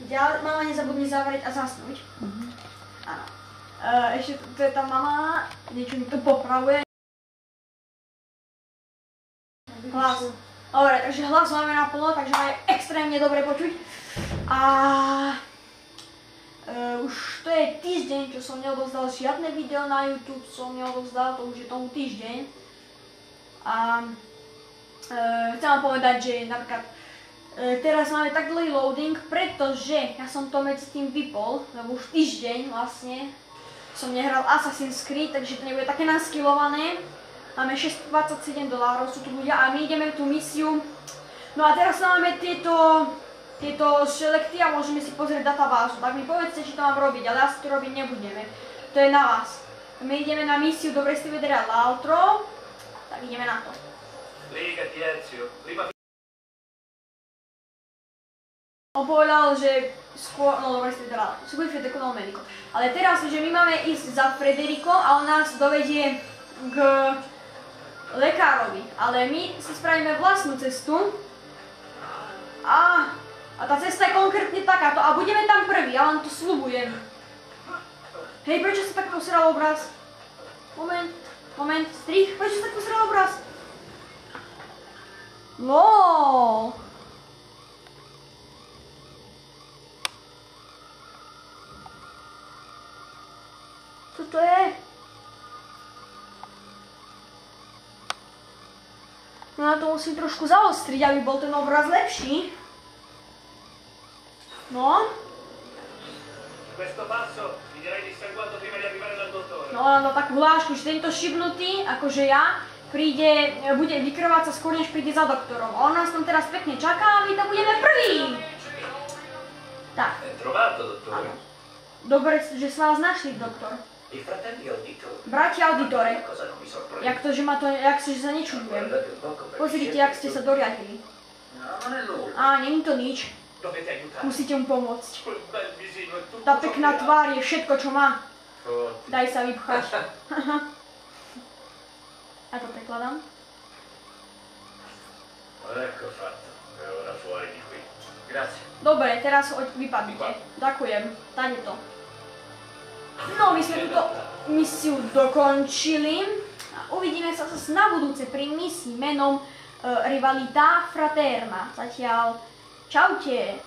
Mama, nezabudni zavrieť a zasnúť. Áno. Ešte tu je tá mama, niečo mi to popravuje. Hlas. Dobre, takže hlas máme naplno, takže ma je extrémne dobre počuť. A už to je týždeň, čo som neodovzdal žiadne video na YouTube, som neodovzdal, to už je tomu týždeň. A chcem vám povedať, že napríklad teraz máme tak dlhý loading, pretože ja som to medzi tým vypol, lebo už týždeň vlastne som nehral Assassin's Creed, takže to nebude také naskillované. Máme $627, sú tu ľudia a my ideme tú misiu. No a teraz máme tieto selekty a môžeme si pozrieť databázu. Tak mi povedzte, či to mám robiť, ale asi to robiť nebudeme. To je na vás. My ideme na misiu, dovresti vedere all'altro. Tak ideme na to. On povedal, že skôr, no dovresti vedere all'altro. Subito Federico non medico. Ale teraz, že my máme ísť za Frederico a on nás dovedie k lekárovi. Ale my si spravíme vlastnú cestu. A tá cesta je konkrétne takáto a budeme tam prví, ja vám to sľubujem. Hej, prečo sa tak poseral obraz? Moment, strih, prečo sa tak poseral obraz? LOL. Čo to je? No na to musím trošku zaostriť, aby bol ten obraz lepší. No. No on dal takú hlášku, že tento šibnutý, akože ja, bude vykrvať sa skôr, než príde za doktorom. On nás tam teraz pekne čaká a my tam budeme prví. Tak. Dobre, že sa vás našli, doktor. Bratia auditore. Jak to, že sa nečudujem. Pozrite, jak ste sa doriadili. Á, není to nič. Musíte mu pomôcť. Tá pekná tvár je všetko, čo má. Daj sa vypchať. A to prekladám. Dobre, teraz vypadnite. Ďakujem. Tady to. No, my sme túto misiu dokončili. A uvidíme sa zase na budúce pri misii menom Rivalità Fraterna. Zatiaľ, čaute.